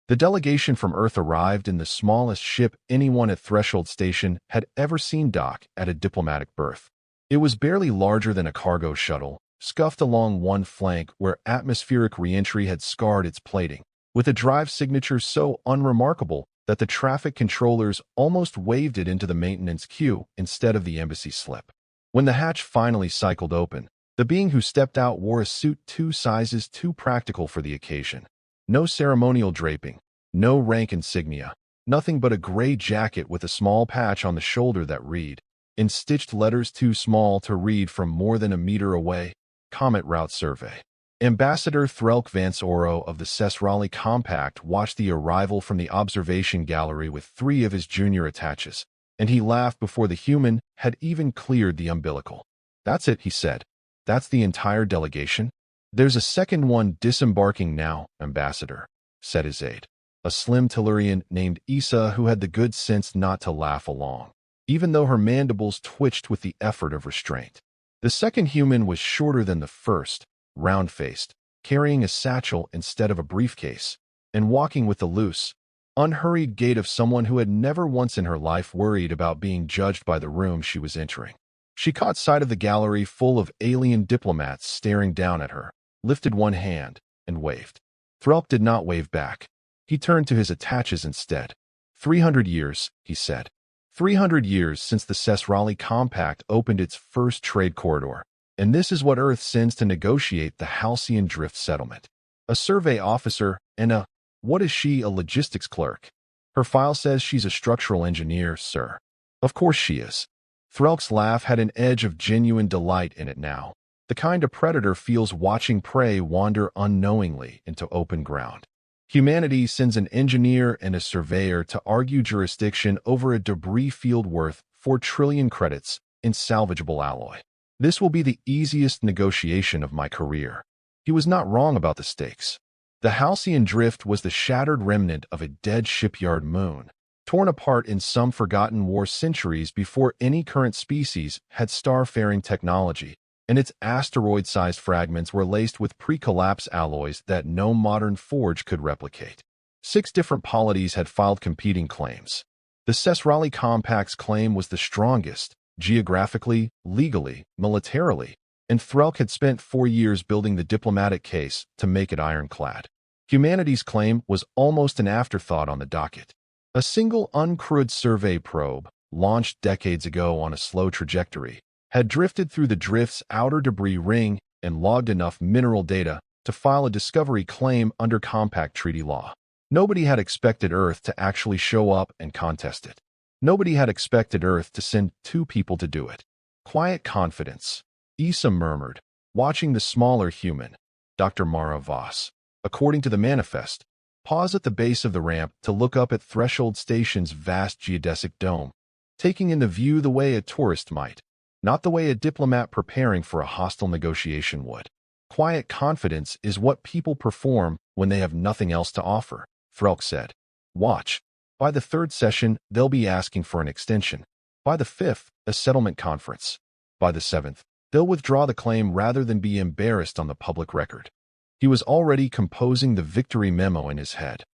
The delegation from Earth arrived in the smallest ship anyone at Threshold Station had ever seen dock at a diplomatic berth. It was barely larger than a cargo shuttle, scuffed along one flank where atmospheric reentry had scarred its plating, with a drive signature so unremarkable that the traffic controllers almost waved it into the maintenance queue instead of the embassy slip. When the hatch finally cycled open, the being who stepped out wore a suit 2 sizes too practical for the occasion. No ceremonial draping, no rank insignia, nothing but a gray jacket with a small patch on the shoulder that read, in stitched letters too small to read from more than a meter away, Comet Route Survey. Ambassador Threlk Vance Oro of the Sesrali Compact watched the arrival from the observation gallery with 3 of his junior attaches, and he laughed before the human had even cleared the umbilical. "That's it," he said. "That's the entire delegation?" "There's a second one disembarking now, Ambassador," said his aide, a slim Tellurian named Issa who had the good sense not to laugh along, even though her mandibles twitched with the effort of restraint. The second human was shorter than the first, round-faced, carrying a satchel instead of a briefcase, and walking with the loose, unhurried gait of someone who had never once in her life worried about being judged by the room she was entering. She caught sight of the gallery full of alien diplomats staring down at her, lifted one hand, and waved. Threlk did not wave back. He turned to his attaches instead. 300 years, he said. 300 years since the Sesrali Compact opened its first trade corridor, and this is what Earth sends to negotiate the Halcyon Drift settlement. A survey officer and what is she, a logistics clerk? Her file says she's a structural engineer, sir. Of course she is. Threlk's laugh had an edge of genuine delight in it now, the kind a predator feels watching prey wander unknowingly into open ground. Humanity sends an engineer and a surveyor to argue jurisdiction over a debris field worth 4 trillion credits in salvageable alloy. This will be the easiest negotiation of my career. He was not wrong about the stakes. The Halcyon Drift was the shattered remnant of a dead shipyard moon, torn apart in some forgotten war centuries before any current species had starfaring technology, and its asteroid-sized fragments were laced with pre-collapse alloys that no modern forge could replicate. 6 different polities had filed competing claims. The Sesrali Compact's claim was the strongest, geographically, legally, militarily, and Threlk had spent 4 years building the diplomatic case to make it ironclad. Humanity's claim was almost an afterthought on the docket. A single uncrewed survey probe, launched decades ago on a slow trajectory, had drifted through the drift's outer debris ring and logged enough mineral data to file a discovery claim under compact treaty law. Nobody had expected Earth to actually show up and contest it. Nobody had expected Earth to send 2 people to do it. Quiet confidence, Issa murmured, watching the smaller human, Dr. Mara Voss, according to the manifest, pause at the base of the ramp to look up at Threshold Station's vast geodesic dome, taking in the view the way a tourist might, not the way a diplomat preparing for a hostile negotiation would. Quiet confidence is what people perform when they have nothing else to offer, Threlk said. Watch. By the 3rd session, they'll be asking for an extension. By the 5th, a settlement conference. By the 7th, they'll withdraw the claim rather than be embarrassed on the public record. He was already composing the victory memo in his head.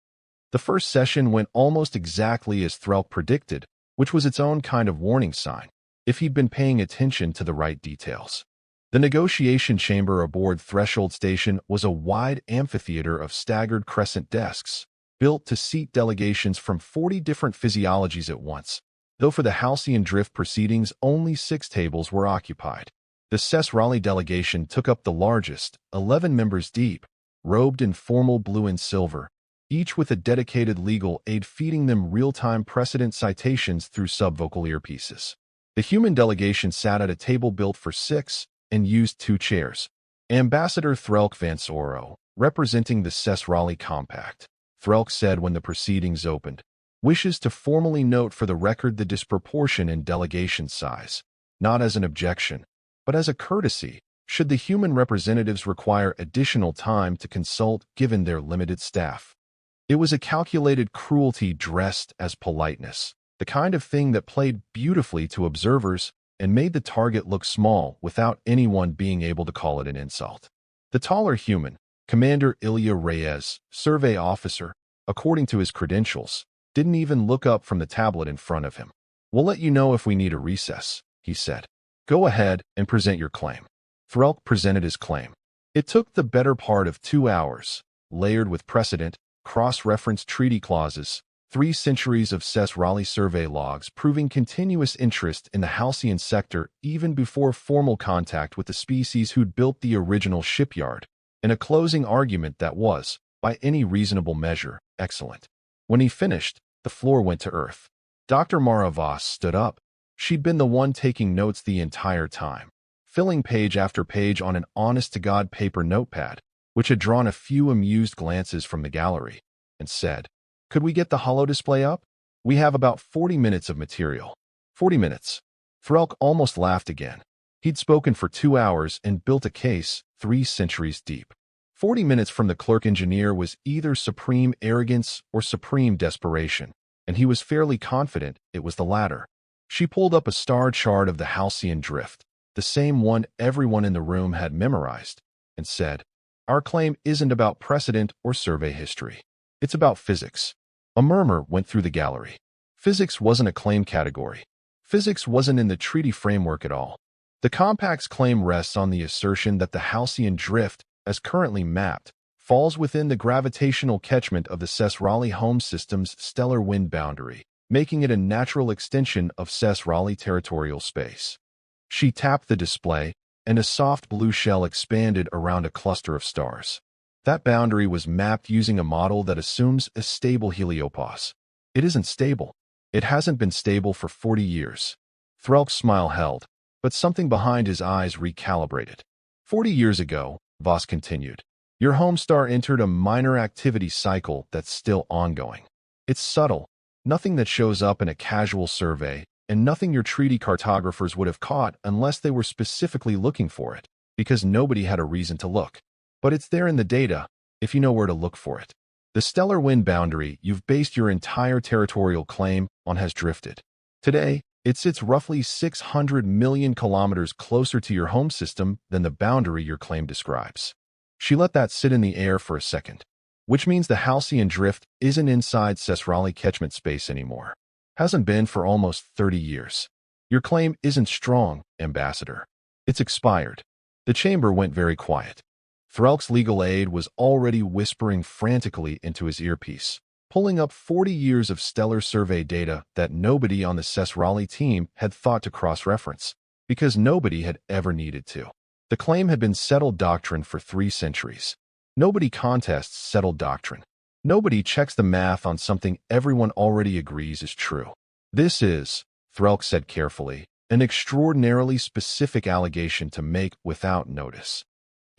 The first session went almost exactly as Threlk predicted, which was its own kind of warning sign, if he'd been paying attention to the right details. The negotiation chamber aboard Threshold Station was a wide amphitheater of staggered crescent desks, built to seat delegations from 40 different physiologies at once, though for the Halcyon Drift proceedings only 6 tables were occupied. The Sesrali delegation took up the largest, 11 members deep, robed in formal blue and silver, each with a dedicated legal aide feeding them real-time precedent citations through subvocal earpieces. The human delegation sat at a table built for 6 and used 2 chairs. Ambassador Threlk Vance Oro, representing the Sesrali Compact, Threlk said when the proceedings opened, wishes to formally note for the record the disproportion in delegation size, not as an objection, but as a courtesy, should the human representatives require additional time to consult given their limited staff. It was a calculated cruelty dressed as politeness, the kind of thing that played beautifully to observers and made the target look small without anyone being able to call it an insult. The taller human, Commander Ilya Reyes, survey officer, according to his credentials, didn't even look up from the tablet in front of him. "We'll let you know if we need a recess," he said. "Go ahead and present your claim." Threlk presented his claim. It took the better part of 2 hours, layered with precedent, cross-reference treaty clauses, 3 centuries of Cess Raleigh survey logs proving continuous interest in the Halcyon sector even before formal contact with the species who'd built the original shipyard, and a closing argument that was, by any reasonable measure, excellent. When he finished, the floor went to earth. Dr. Mara Voss stood up. She'd been the one taking notes the entire time, filling page after page on an honest-to-God paper notepad, which had drawn a few amused glances from the gallery, and said, "Could we get the holodisplay up? We have about 40 minutes of material." 40 minutes. Threlk almost laughed again. He'd spoken for 2 hours and built a case 3 centuries deep. 40 minutes from the clerk engineer was either supreme arrogance or supreme desperation, and he was fairly confident it was the latter. She pulled up a star chart of the Halcyon drift, the same one everyone in the room had memorized, and said, "Our claim isn't about precedent or survey history. It's about physics." A murmur went through the gallery. Physics wasn't a claim category. Physics wasn't in the treaty framework at all. The compact's claim rests on the assertion that the Halcyon drift, as currently mapped, falls within the gravitational catchment of the Cess Raleigh home system's stellar wind boundary, making it a natural extension of Cess Raleigh territorial space. She tapped the display, and a soft blue shell expanded around a cluster of stars. That boundary was mapped using a model that assumes a stable heliopause. It isn't stable. It hasn't been stable for 40 years. Threlk's smile held, but something behind his eyes recalibrated. 40 years ago, Voss continued, your home star entered a minor activity cycle that's still ongoing. It's subtle, nothing that shows up in a casual survey, and nothing your treaty cartographers would have caught unless they were specifically looking for it, because nobody had a reason to look. But it's there in the data, if you know where to look for it. The stellar wind boundary you've based your entire territorial claim on has drifted. Today, it sits roughly 600 million kilometers closer to your home system than the boundary your claim describes. She let that sit in the air for a second, which means the Halcyon drift isn't inside Cess Raleigh catchment space anymore. Hasn't been for almost 30 years. Your claim isn't strong, Ambassador. It's expired. The chamber went very quiet. Threlk's legal aide was already whispering frantically into his earpiece, pulling up 40 years of stellar survey data that nobody on the Cess Raleigh team had thought to cross-reference, because nobody had ever needed to. The claim had been settled doctrine for 3 centuries. Nobody contests settled doctrine. Nobody checks the math on something everyone already agrees is true. This is, Threlk said carefully, an extraordinarily specific allegation to make without notice.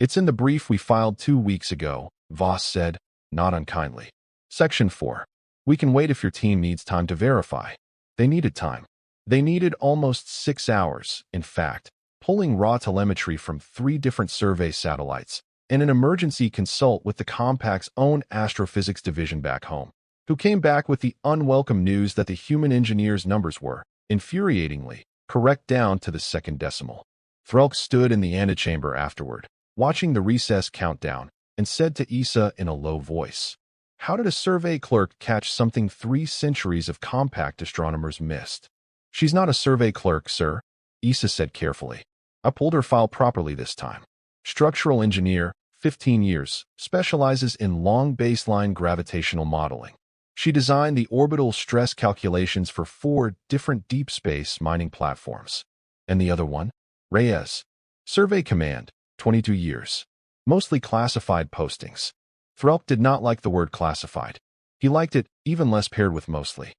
It's in the brief we filed 2 weeks ago, Voss said, not unkindly. Section 4. We can wait if your team needs time to verify. They needed time. They needed almost 6 hours, in fact, pulling raw telemetry from 3 different survey satellites, and an emergency consult with the Compact's own astrophysics division back home, who came back with the unwelcome news that the human engineers' numbers were, infuriatingly, correct down to the second decimal. Threlk stood in the antechamber afterward, watching the recess countdown, and said to Issa in a low voice, "How did a survey clerk catch something 3 centuries of compact astronomers missed?" "She's not a survey clerk, sir," Issa said carefully. "I pulled her file properly this time. Structural engineer, 15 years, specializes in long baseline gravitational modeling. She designed the orbital stress calculations for 4 different deep space mining platforms. And the other one? Reyes. Survey command, 22 years. Mostly classified postings." Threlk did not like the word classified. He liked it even less paired with mostly.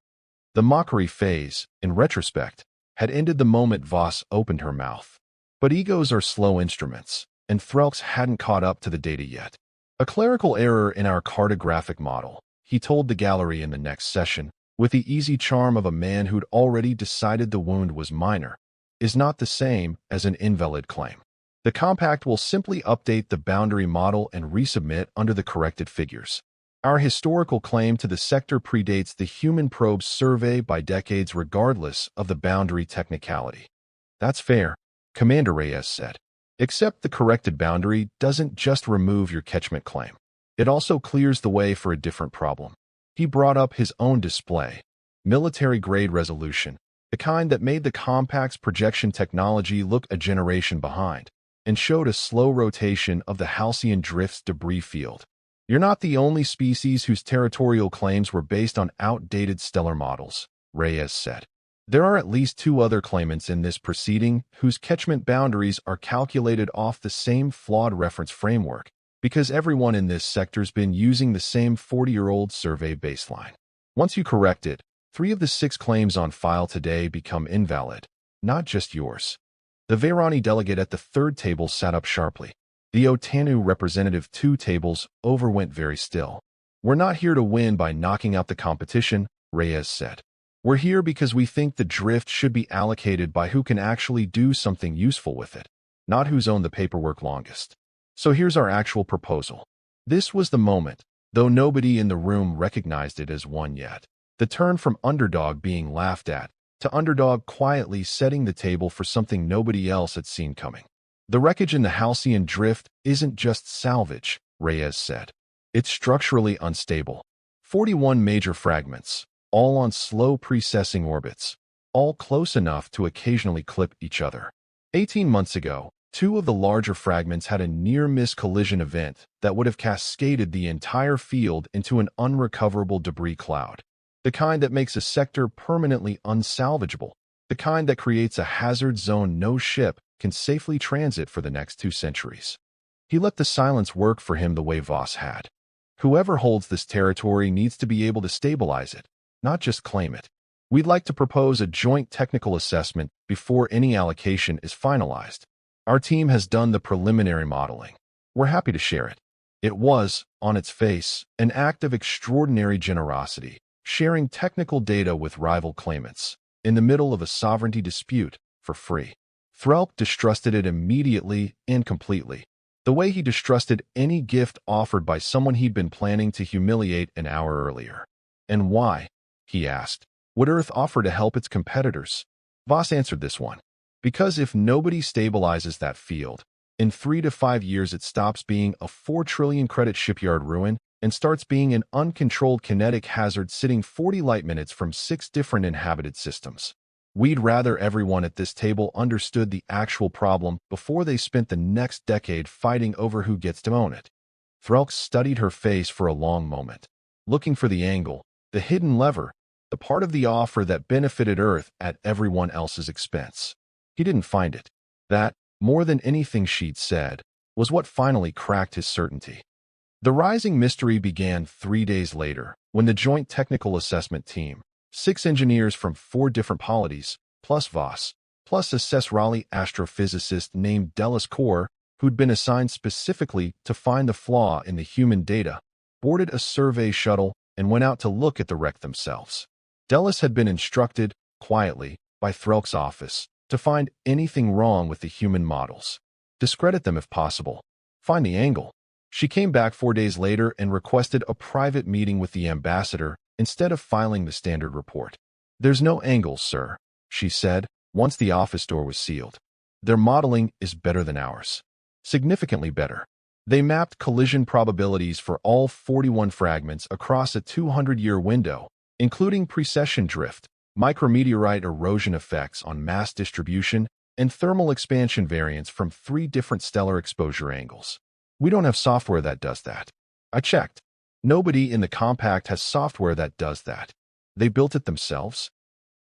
The mockery phase, in retrospect, had ended the moment Voss opened her mouth. But egos are slow instruments, and Threlk's hadn't caught up to the data yet. "A clerical error in our cartographic model," he told the gallery in the next session, with the easy charm of a man who'd already decided the wound was minor, "is not the same as an invalid claim. The Compact will simply update the boundary model and resubmit under the corrected figures. Our historical claim to the sector predates the human probe's survey by decades regardless of the boundary technicality." "That's fair," Commander Reyes said. "Except the corrected boundary doesn't just remove your catchment claim. It also clears the way for a different problem. He brought up his own display, military-grade resolution, the kind that made the compact's projection technology look a generation behind, and showed a slow rotation of the Halcyon Drift's debris field. You're not the only species whose territorial claims were based on outdated stellar models, Reyes said. There are at least 2 other claimants in this proceeding whose catchment boundaries are calculated off the same flawed reference framework, because everyone in this sector's been using the same 40-year-old survey baseline. Once you correct it, 3 of the 6 claims on file today become invalid, not just yours. The Vairani delegate at the 3rd table sat up sharply. The Otanu representative 2 tables overwent very still. We're not here to win by knocking out the competition, Reyes said. We're here because we think the drift should be allocated by who can actually do something useful with it, not who's owned the paperwork longest. So here's our actual proposal. This was the moment, though nobody in the room recognized it as one yet. The turn from underdog being laughed at to underdog quietly setting the table for something nobody else had seen coming. The wreckage in the Halcyon Drift isn't just salvage, Reyes said. It's structurally unstable. 41 major fragments, all on slow precessing orbits, all close enough to occasionally clip each other. 18 months ago, 2 of the larger fragments had a near-miss collision event that would have cascaded the entire field into an unrecoverable debris cloud. The kind that makes a sector permanently unsalvageable. The kind that creates a hazard zone no ship can safely transit for the next 2 centuries. He let the silence work for him the way Voss had. Whoever holds this territory needs to be able to stabilize it, not just claim it. We'd like to propose a joint technical assessment before any allocation is finalized. Our team has done the preliminary modeling. We're happy to share it. It was, on its face, an act of extraordinary generosity, sharing technical data with rival claimants, in the middle of a sovereignty dispute, for free. Threlk distrusted it immediately and completely, the way he distrusted any gift offered by someone he'd been planning to humiliate an hour earlier. And why, he asked, would Earth offer to help its competitors? Voss answered this one. Because if nobody stabilizes that field, in 3 to 5 years it stops being a 4 trillion credit shipyard ruin and starts being an uncontrolled kinetic hazard sitting 40 light minutes from 6 different inhabited systems. We'd rather everyone at this table understood the actual problem before they spent the next decade fighting over who gets to own it. Threlk studied her face for a long moment, looking for the angle, the hidden lever, the part of the offer that benefited Earth at everyone else's expense. He didn't find it. That, more than anything she'd said, was what finally cracked his certainty. The rising mystery began 3 days later, when the Joint Technical Assessment Team, 6 engineers from 4 different polities, plus Voss, plus a Cesrali astrophysicist named Delis Kor, who'd been assigned specifically to find the flaw in the human data, boarded a survey shuttle and went out to look at the wreck themselves. Delis had been instructed, quietly, by Threlk's office, to find anything wrong with the human models. Discredit them if possible. Find the angle. She came back 4 days later and requested a private meeting with the ambassador instead of filing the standard report. There's no angle, sir, she said, once the office door was sealed. Their modeling is better than ours. Significantly better. They mapped collision probabilities for all 41 fragments across a 200-year window, including precession drift, micrometeorite erosion effects on mass distribution, and thermal expansion variance from 3 different stellar exposure angles. We don't have software that does that. I checked. Nobody in the compact has software that does that. They built it themselves?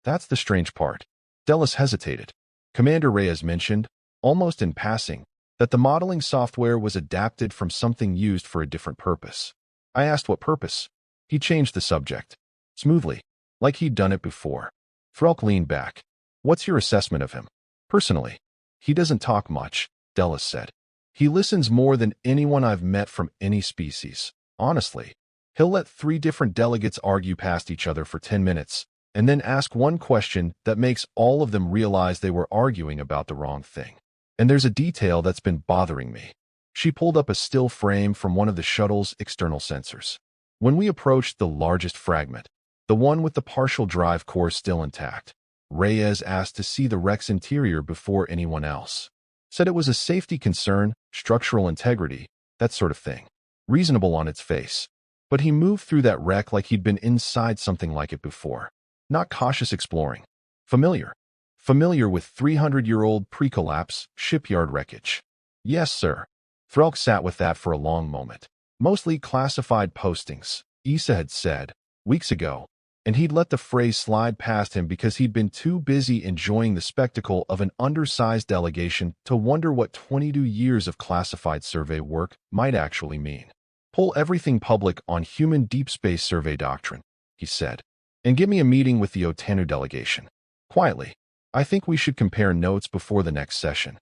That's the strange part. Delis hesitated. Commander Reyes mentioned, almost in passing, that the modeling software was adapted from something used for a different purpose. I asked what purpose. He changed the subject. Smoothly, like he'd done it before. Threlk leaned back. What's your assessment of him? Personally. He doesn't talk much, Delis said. He listens more than anyone I've met from any species. Honestly, he'll let 3 different delegates argue past each other for 10 minutes, and then ask one question that makes all of them realize they were arguing about the wrong thing. And there's a detail that's been bothering me. She pulled up a still frame from one of the shuttle's external sensors. When we approached the largest fragment, the one with the partial drive core still intact, Reyes asked to see the wreck's interior before anyone else. Said it was a safety concern, structural integrity, that sort of thing. Reasonable on its face. But he moved through that wreck like he'd been inside something like it before. Not cautious exploring. Familiar. Familiar with 300-year-old pre-collapse shipyard wreckage. Yes, sir. Threlk sat with that for a long moment. Mostly classified postings, Issa had said, weeks ago, and he'd let the phrase slide past him because he'd been too busy enjoying the spectacle of an undersized delegation to wonder what 22 years of classified survey work might actually mean. Pull everything public on human deep space survey doctrine, he said, and give me a meeting with the Otanu delegation. Quietly, I think we should compare notes before the next session.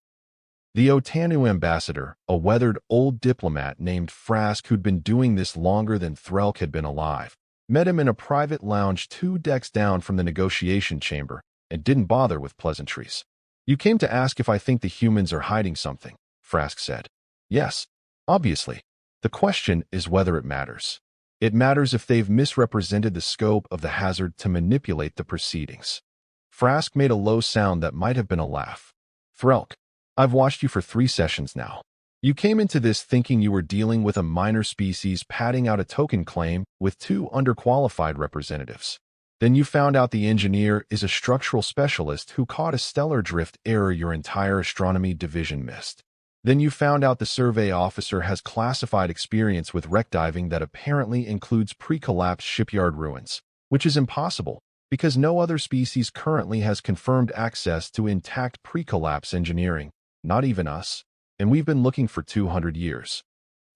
The Otanu ambassador, a weathered old diplomat named Frask who'd been doing this longer than Threlk had been alive, met him in a private lounge 2 decks down from the negotiation chamber and didn't bother with pleasantries. You came to ask if I think the humans are hiding something, Frask said. Yes, obviously. The question is whether it matters. It matters if they've misrepresented the scope of the hazard to manipulate the proceedings. Frask made a low sound that might have been a laugh. Threlk, I've watched you for 3 sessions now. You came into this thinking you were dealing with a minor species padding out a token claim with 2 underqualified representatives. Then you found out the engineer is a structural specialist who caught a stellar drift error your entire astronomy division missed. Then you found out the survey officer has classified experience with wreck diving that apparently includes pre-collapsed shipyard ruins, which is impossible because no other species currently has confirmed access to intact pre-collapse engineering, not even us, and we've been looking for 200 years.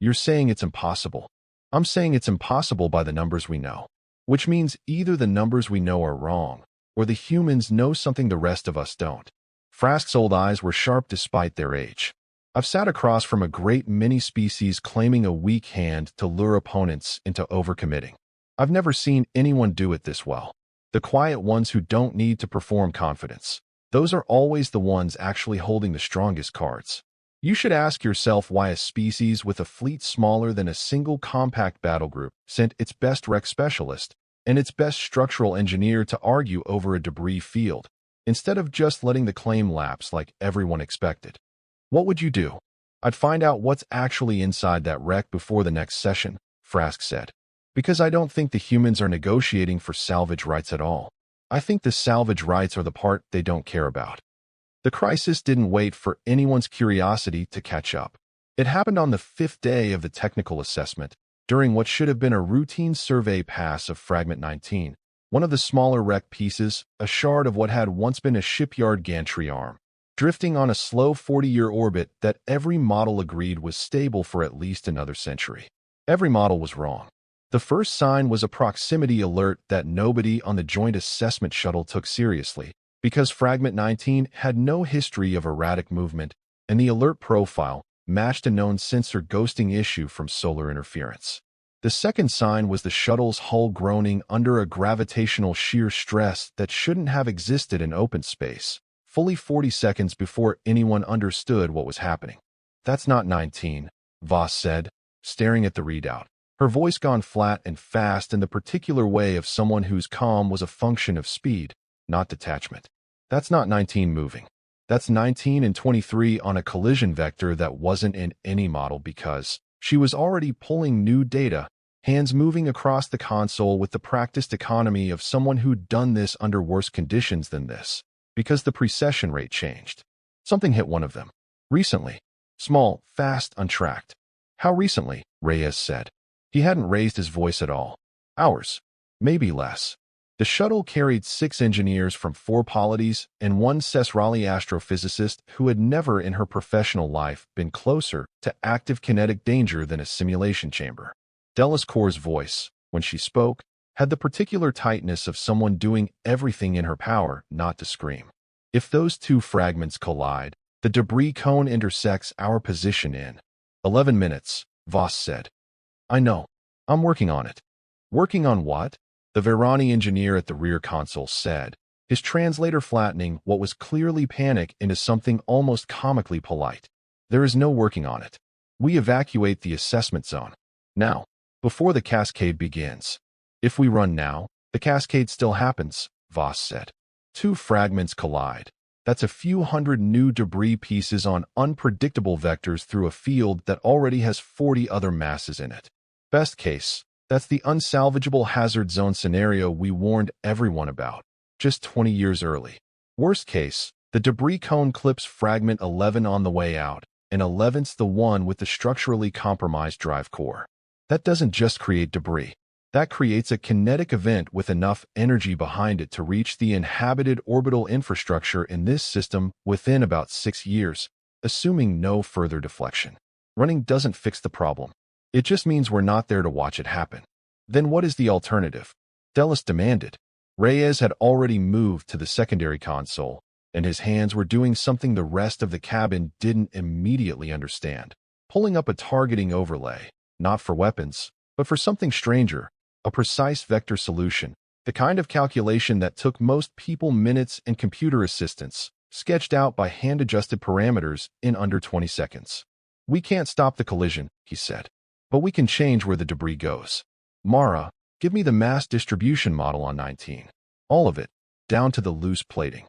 You're saying it's impossible. I'm saying it's impossible by the numbers we know, which means either the numbers we know are wrong, or the humans know something the rest of us don't. Frask's old eyes were sharp despite their age. I've sat across from a great many species claiming a weak hand to lure opponents into overcommitting. I've never seen anyone do it this well. The quiet ones who don't need to perform confidence. Those are always the ones actually holding the strongest cards. You should ask yourself why a species with a fleet smaller than a single compact battle group sent its best wreck specialist and its best structural engineer to argue over a debris field, instead of just letting the claim lapse like everyone expected. What would you do? I'd find out what's actually inside that wreck before the next session, Frask said. Because I don't think the humans are negotiating for salvage rights at all. I think the salvage rights are the part they don't care about. The crisis didn't wait for anyone's curiosity to catch up. It happened on the 5th day of the technical assessment, during what should have been a routine survey pass of Fragment 19, one of the smaller wreck pieces, a shard of what had once been a shipyard gantry arm, drifting on a slow 40-year orbit that every model agreed was stable for at least another century. Every model was wrong. The first sign was a proximity alert that nobody on the Joint Assessment Shuttle took seriously, because Fragment 19 had no history of erratic movement, and the alert profile matched a known sensor ghosting issue from solar interference. The second sign was the shuttle's hull groaning under a gravitational shear stress that shouldn't have existed in open space, fully 40 seconds before anyone understood what was happening. That's not 19, Voss said, staring at the readout. Her voice gone flat and fast in the particular way of someone whose calm was a function of speed, not detachment. That's not 19 moving. That's 19 and 23 on a collision vector that wasn't in any model because she was already pulling new data, hands moving across the console with the practiced economy of someone who'd done this under worse conditions than this, because the precession rate changed. Something hit one of them. Recently. Small, fast, untracked. How recently? Reyes said. He hadn't raised his voice at all. Hours. Maybe less. The shuttle carried 6 engineers from 4 polities and 1 Cesrali astrophysicist who had never in her professional life been closer to active kinetic danger than a simulation chamber. Delascour's voice, when she spoke, had the particular tightness of someone doing everything in her power not to scream. If those 2 fragments collide, the debris cone intersects our position in 11 minutes, Voss said. I know. I'm working on it. Working on what? The Verani engineer at the rear console said, his translator flattening what was clearly panic into something almost comically polite. There is no working on it. We evacuate the assessment zone. Now, before the cascade begins. If we run now, the cascade still happens, Voss said. 2 fragments collide. That's a few hundred new debris pieces on unpredictable vectors through a field that already has 40 other masses in it. Best case, That's the unsalvageable hazard zone scenario we warned everyone about, just 20 years early. Worst case, the debris cone clips fragment 11 on the way out, and 11's the one with the structurally compromised drive core. That doesn't just create debris. That creates a kinetic event with enough energy behind it to reach the inhabited orbital infrastructure in this system within about 6 years, assuming no further deflection. Running doesn't fix the problem. It just means we're not there to watch it happen. Then what is the alternative? Delis demanded. Reyes had already moved to the secondary console, and his hands were doing something the rest of the cabin didn't immediately understand. Pulling up a targeting overlay, not for weapons, but for something stranger, a precise vector solution, the kind of calculation that took most people minutes and computer assistance, sketched out by hand-adjusted parameters in under 20 seconds. We can't stop the collision, he said, but we can change where the debris goes. Mara, give me the mass distribution model on 19. All of it, down to the loose plating.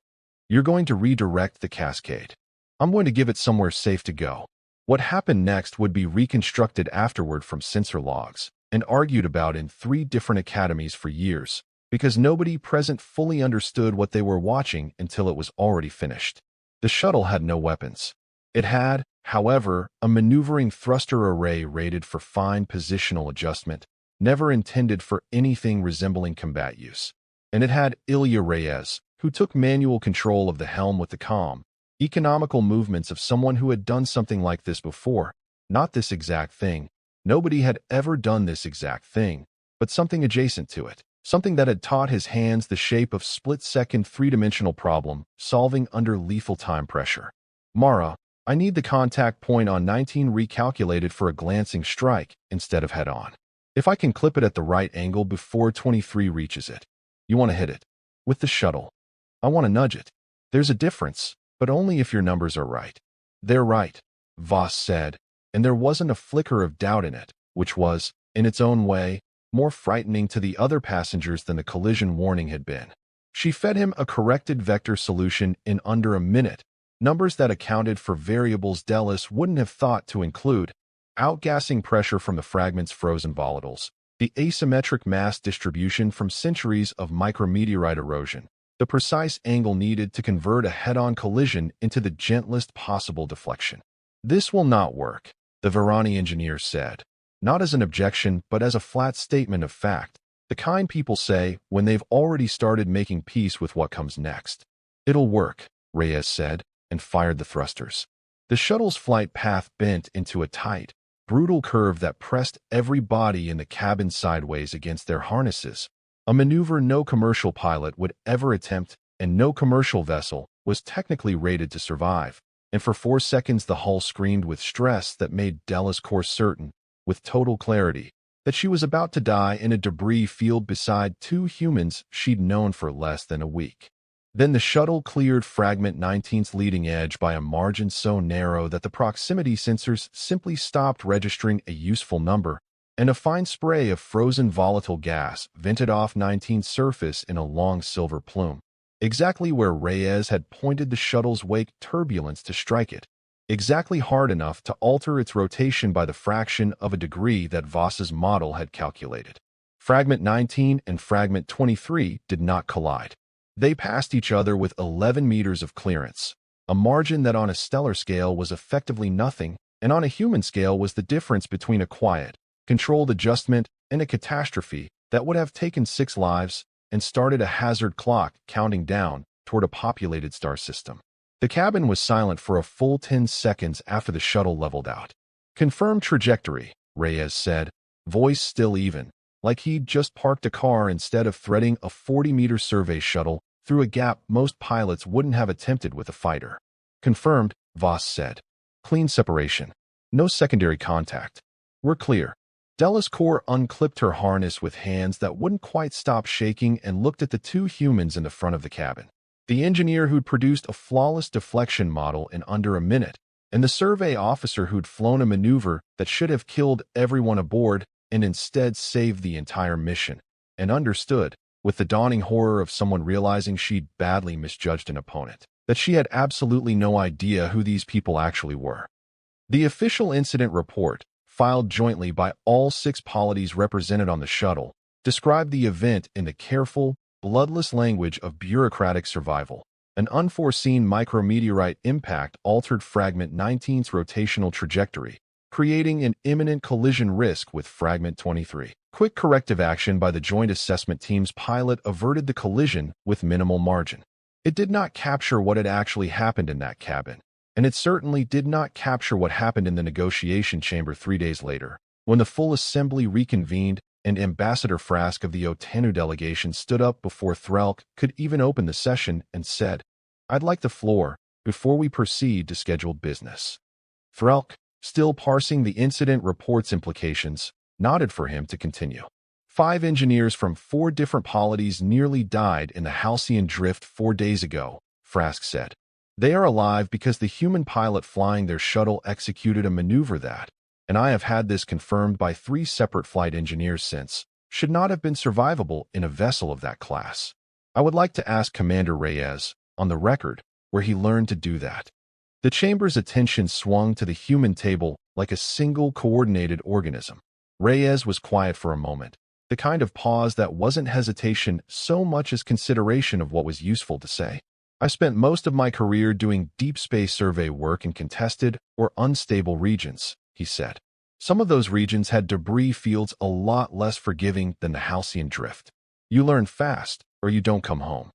You're going to redirect the cascade. I'm going to give it somewhere safe to go. What happened next would be reconstructed afterward from sensor logs, and argued about in 3 different academies for years, because nobody present fully understood what they were watching until it was already finished. The shuttle had no weapons. It had, however, a maneuvering thruster array rated for fine positional adjustment, never intended for anything resembling combat use. And it had Ilya Reyes, who took manual control of the helm with the calm, economical movements of someone who had done something like this before. Not this exact thing. Nobody had ever done this exact thing, but something adjacent to it. Something that had taught his hands the shape of split-second three-dimensional problem, solving under lethal time pressure. Mara, I need the contact point on 19 recalculated for a glancing strike instead of head-on. If I can clip it at the right angle before 23 reaches it. You want to hit it. With the shuttle. I want to nudge it. There's a difference, but only if your numbers are right. They're right, Voss said, and there wasn't a flicker of doubt in it, which was, in its own way, more frightening to the other passengers than the collision warning had been. She fed him a corrected vector solution in under a minute, numbers that accounted for variables Delis wouldn't have thought to include: outgassing pressure from the fragment's frozen volatiles, the asymmetric mass distribution from centuries of micrometeorite erosion, the precise angle needed to convert a head-on collision into the gentlest possible deflection. This will not work, the Varani engineer said, not as an objection but as a flat statement of fact, the kind people say when they've already started making peace with what comes next. It'll work, Reyes said, and fired the thrusters. The shuttle's flight path bent into a tight, brutal curve that pressed every body in the cabin sideways against their harnesses, a maneuver no commercial pilot would ever attempt and no commercial vessel was technically rated to survive, and for 4 seconds the hull screamed with stress that made Delis' course certain, with total clarity, that she was about to die in a debris field beside 2 humans she'd known for less than a week. Then the shuttle cleared fragment 19's leading edge by a margin so narrow that the proximity sensors simply stopped registering a useful number, and a fine spray of frozen volatile gas vented off 19's surface in a long silver plume, exactly where Reyes had pointed the shuttle's wake turbulence to strike it, exactly hard enough to alter its rotation by the fraction of a degree that Voss's model had calculated. Fragment 19 and Fragment 23 did not collide. They passed each other with 11 meters of clearance, a margin that on a stellar scale was effectively nothing, and on a human scale was the difference between a quiet, controlled adjustment and a catastrophe that would have taken 6 lives and started a hazard clock counting down toward a populated star system. The cabin was silent for a full 10 seconds after the shuttle leveled out. Confirmed trajectory, Reyes said, voice still even, like he'd just parked a car instead of threading a 40-meter survey shuttle through a gap most pilots wouldn't have attempted with a fighter. Confirmed, Voss said. Clean separation. No secondary contact. We're clear. Delis Core unclipped her harness with hands that wouldn't quite stop shaking and looked at the 2 humans in the front of the cabin. The engineer who'd produced a flawless deflection model in under a minute, and the survey officer who'd flown a maneuver that should have killed everyone aboard and instead saved the entire mission, and understood, with the dawning horror of someone realizing she'd badly misjudged an opponent, that she had absolutely no idea who these people actually were. The official incident report, filed jointly by all 6 polities represented on the shuttle, described the event in the careful, bloodless language of bureaucratic survival. An unforeseen micrometeorite impact altered Fragment 19's rotational trajectory, creating an imminent collision risk with Fragment 23. Quick corrective action by the Joint Assessment Team's pilot averted the collision with minimal margin. It did not capture what had actually happened in that cabin, and it certainly did not capture what happened in the negotiation chamber 3 days later, when the full assembly reconvened and Ambassador Frask of the Otanu delegation stood up before Threlk could even open the session and said, "I'd like the floor before we proceed to scheduled business." Threlk, still parsing the incident report's implications, nodded for him to continue. 5 engineers from 4 different polities nearly died in the Halcyon drift 4 days ago, Frask said. They are alive because the human pilot flying their shuttle executed a maneuver that, and I have had this confirmed by 3 separate flight engineers since, should not have been survivable in a vessel of that class. I would like to ask Commander Reyes, on the record, where he learned to do that. The chamber's attention swung to the human table like a single coordinated organism. Reyes was quiet for a moment, the kind of pause that wasn't hesitation so much as consideration of what was useful to say. I spent most of my career doing deep space survey work in contested or unstable regions, he said. Some of those regions had debris fields a lot less forgiving than the Halcyon drift. You learn fast, or you don't come home.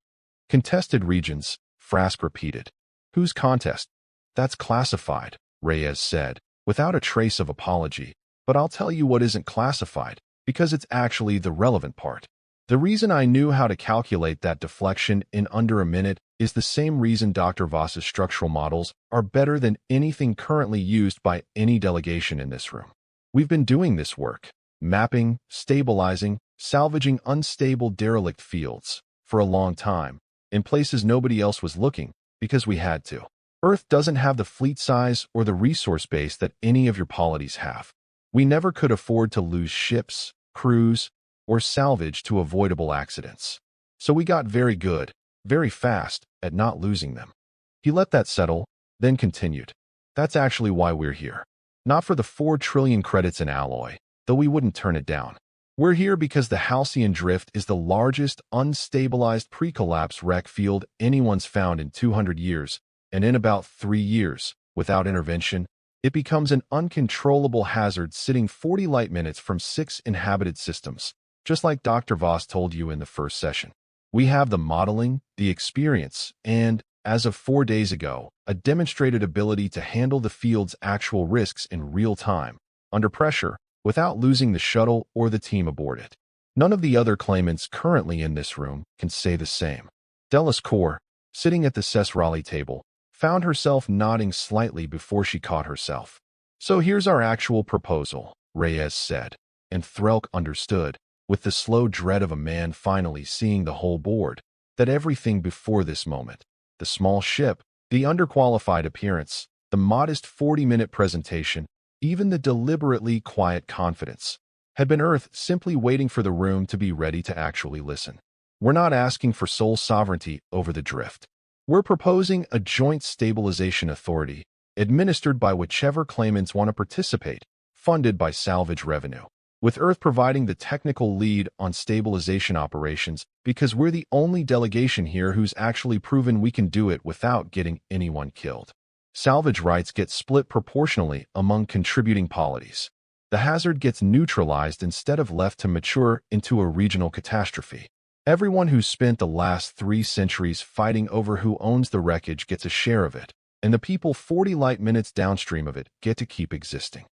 Contested regions, Frask repeated. Whose contest? That's classified, Reyes said, without a trace of apology. But I'll tell you what isn't classified, because it's actually the relevant part. The reason I knew how to calculate that deflection in under a minute is the same reason Dr. Voss's structural models are better than anything currently used by any delegation in this room. We've been doing this work, mapping, stabilizing, salvaging unstable derelict fields, for a long time, in places nobody else was looking, because we had to. Earth doesn't have the fleet size or the resource base that any of your polities have. We never could afford to lose ships, crews, or salvage to avoidable accidents. So we got very good, very fast, at not losing them. He let that settle, then continued. That's actually why we're here. Not for the 4 trillion credits in alloy, though we wouldn't turn it down. We're here because the Halcyon drift is the largest unstabilized pre-collapse wreck field anyone's found in 200 years, and in about 3 years, without intervention, it becomes an uncontrollable hazard sitting 40 light minutes from 6 inhabited systems, just like Dr. Voss told you in the first session. We have the modeling, the experience, and, as of 4 days ago, a demonstrated ability to handle the field's actual risks in real time, under pressure, without losing the shuttle or the team aboard it. None of the other claimants currently in this room can say the same. Delis Core, sitting at the Cess Raleigh table, found herself nodding slightly before she caught herself. So here's our actual proposal, Reyes said, and Threlk understood, with the slow dread of a man finally seeing the whole board, that everything before this moment, the small ship, the underqualified appearance, the modest 40-minute presentation, even the deliberately quiet confidence, had been Earth simply waiting for the room to be ready to actually listen. We're not asking for sole sovereignty over the drift. We're proposing a joint stabilization authority, administered by whichever claimants want to participate, funded by salvage revenue, with Earth providing the technical lead on stabilization operations because we're the only delegation here who's actually proven we can do it without getting anyone killed. Salvage rights get split proportionally among contributing polities. The hazard gets neutralized instead of left to mature into a regional catastrophe. Everyone who's spent the last 3 centuries fighting over who owns the wreckage gets a share of it, and the people 40 light minutes downstream of it get to keep existing.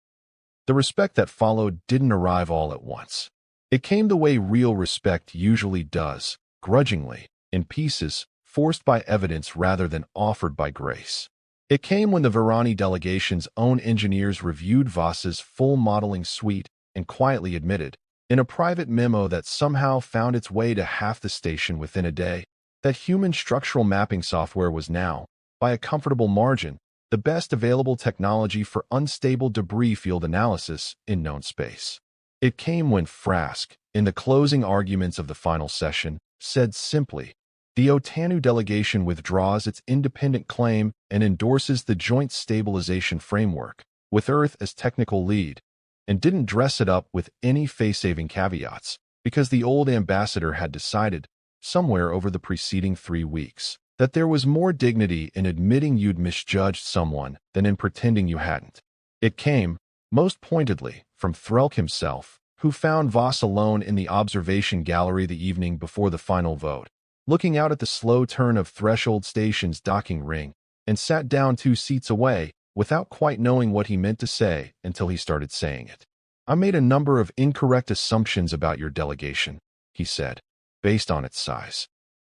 The respect that followed didn't arrive all at once. It came the way real respect usually does, grudgingly, in pieces, forced by evidence rather than offered by grace. It came when the Virani delegation's own engineers reviewed Voss's full modeling suite and quietly admitted, in a private memo that somehow found its way to half the station within a day, that human structural mapping software was now, by a comfortable margin, the best available technology for unstable debris field analysis in known space. It came when Frask, in the closing arguments of the final session, said simply, the Otanu delegation withdraws its independent claim and endorses the Joint Stabilization Framework, with Earth as technical lead, and didn't dress it up with any face-saving caveats, because the old ambassador had decided, somewhere over the preceding 3 weeks, that there was more dignity in admitting you'd misjudged someone than in pretending you hadn't. It came, most pointedly, from Threlk himself, who found Voss alone in the observation gallery the evening before the final vote, looking out at the slow turn of Threshold Station's docking ring, and sat down 2 seats away, without quite knowing what he meant to say until he started saying it. "I made a number of incorrect assumptions about your delegation," he said, "based on its size."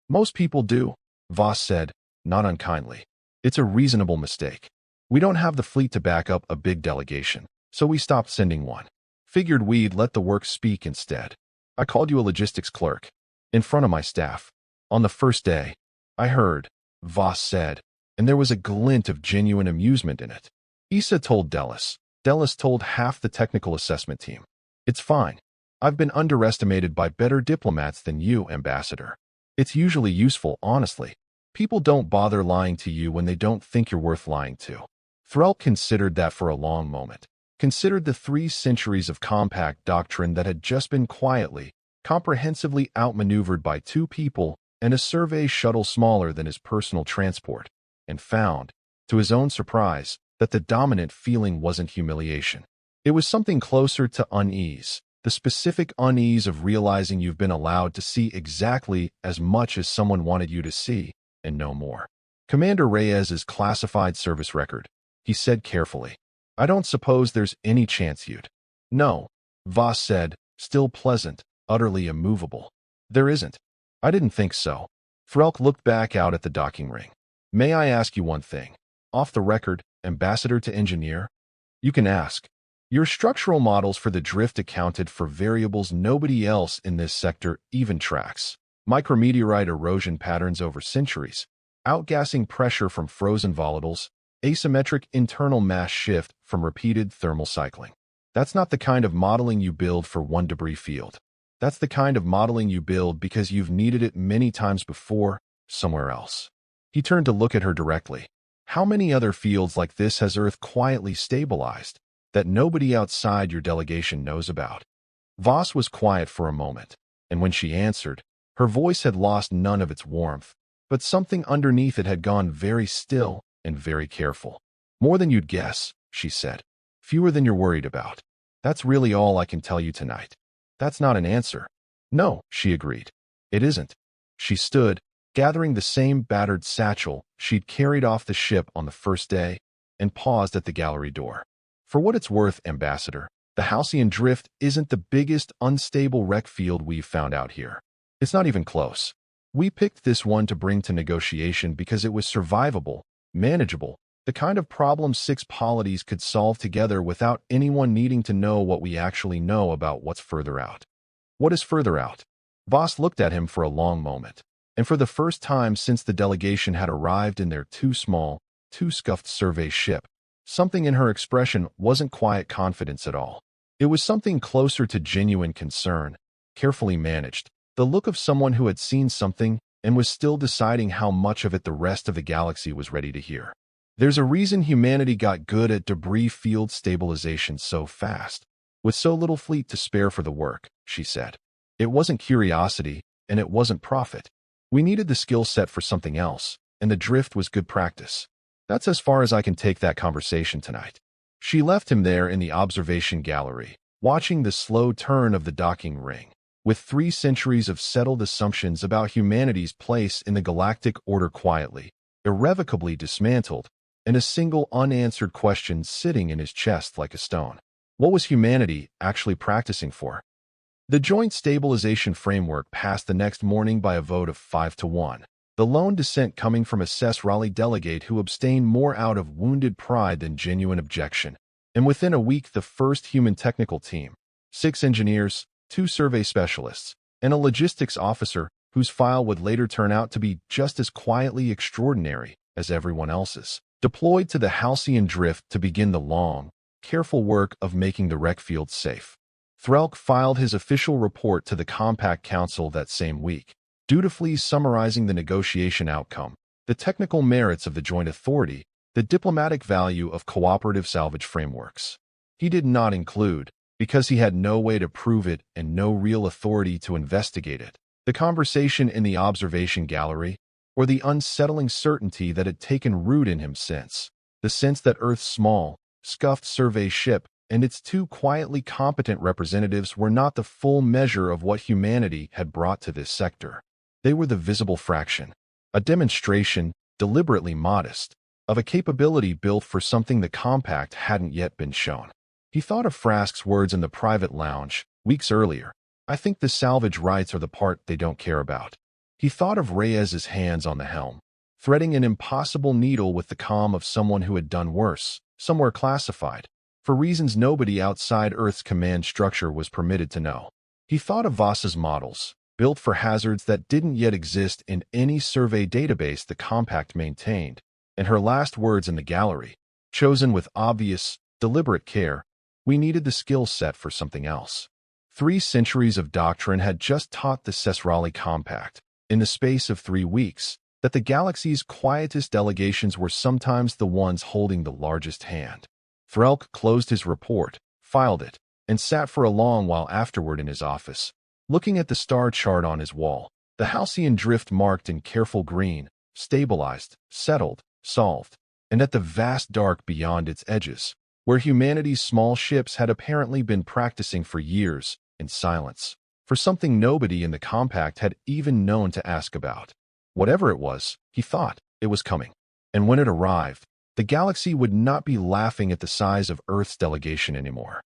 "Most people do," Voss said, not unkindly. "It's a reasonable mistake. We don't have the fleet to back up a big delegation, so we stopped sending one. Figured we'd let the work speak instead. I called you a logistics clerk, in front of my staff. On the first day, I heard," Voss said, and there was a glint of genuine amusement in it. "Issa told Delis. Delis told half the technical assessment team. It's fine. I've been underestimated by better diplomats than you, Ambassador. It's usually useful, honestly. People don't bother lying to you when they don't think you're worth lying to." Threlk considered that for a long moment. Considered the 3 centuries of compact doctrine that had just been quietly, comprehensively outmaneuvered by 2 people and a survey shuttle smaller than his personal transport, and found, to his own surprise, that the dominant feeling wasn't humiliation. It was something closer to unease, the specific unease of realizing you've been allowed to see exactly as much as someone wanted you to see, and no more. "Commander Reyes's classified service record," he said carefully. "I don't suppose there's any chance you'd—" "No," Voss said, still pleasant, utterly immovable. "There isn't. I didn't think so." Threlk looked back out at the docking ring. "May I ask you one thing? Off the record, Ambassador to Engineer?" "You can ask." "Your structural models for the drift accounted for variables nobody else in this sector even tracks. Micrometeorite erosion patterns over centuries, outgassing pressure from frozen volatiles, asymmetric internal mass shift from repeated thermal cycling. That's not the kind of modeling you build for one debris field. That's the kind of modeling you build because you've needed it many times before, somewhere else." He turned to look at her directly. "How many other fields like this has Earth quietly stabilized, that nobody outside your delegation knows about?" Voss was quiet for a moment, and when she answered, her voice had lost none of its warmth, but something underneath it had gone very still and very careful. "More than you'd guess," she said. "Fewer than you're worried about. That's really all I can tell you tonight." "That's not an answer." "No," she agreed. "It isn't." She stood, gathering the same battered satchel she'd carried off the ship on the first day, and paused at the gallery door. "For what it's worth, Ambassador, the Halcyon Drift isn't the biggest unstable wreck field we've found out here. It's not even close. We picked this one to bring to negotiation because it was survivable, manageable, the kind of problem 6 polities could solve together without anyone needing to know what we actually know about what's further out." "What is further out?" Voss looked at him for a long moment, and for the first time since the delegation had arrived in their too small, too scuffed survey ship, something in her expression wasn't quiet confidence at all. It was something closer to genuine concern, carefully managed, the look of someone who had seen something and was still deciding how much of it the rest of the galaxy was ready to hear. "There's a reason humanity got good at debris field stabilization so fast, with so little fleet to spare for the work," she said. "It wasn't curiosity, and it wasn't profit. We needed the skill set for something else, and the drift was good practice. That's as far as I can take that conversation tonight." She left him there in the observation gallery, watching the slow turn of the docking ring, with 3 centuries of settled assumptions about humanity's place in the galactic order quietly, irrevocably dismantled, and a single unanswered question sitting in his chest like a stone. What was humanity actually practicing for? The Joint Stabilization Framework passed the next morning by a vote of 5-1, the lone dissent coming from a Cess Raleigh delegate who abstained more out of wounded pride than genuine objection. And within a week, the first human technical team, 6 engineers, 2 survey specialists, and a logistics officer whose file would later turn out to be just as quietly extraordinary as everyone else's, deployed to the Halcyon Drift to begin the long, careful work of making the wreck field safe. Threlk filed his official report to the Compact Council that same week, dutifully summarizing the negotiation outcome, the technical merits of the joint authority, the diplomatic value of cooperative salvage frameworks. He did not include, because he had no way to prove it and no real authority to investigate it. The conversation in the observation gallery, or the unsettling certainty that had taken root in him since. The sense that Earth's small, scuffed survey ship and its two quietly competent representatives were not the full measure of what humanity had brought to this sector. They were the visible fraction, a demonstration, deliberately modest, of a capability built for something the compact hadn't yet been shown. He thought of Frask's words in the private lounge, weeks earlier. I think the salvage rights are the part they don't care about. He thought of Reyes's hands on the helm, threading an impossible needle with the calm of someone who had done worse, somewhere classified, for reasons nobody outside Earth's command structure was permitted to know. He thought of Voss's models, built for hazards that didn't yet exist in any survey database the compact maintained, and her last words in the gallery, chosen with obvious, deliberate care. We needed the skill set for something else. 3 centuries of doctrine had just taught the Sesrali compact, in the space of 3 weeks, that the galaxy's quietest delegations were sometimes the ones holding the largest hand. Threlk closed his report, filed it, and sat for a long while afterward in his office, looking at the star chart on his wall, the Halcyon drift marked in careful green, stabilized, settled, solved, and at the vast dark beyond its edges, where humanity's small ships had apparently been practicing for years, in silence, for something nobody in the compact had even known to ask about. Whatever it was, he thought, it was coming. And when it arrived, the galaxy would not be laughing at the size of Earth's delegation anymore.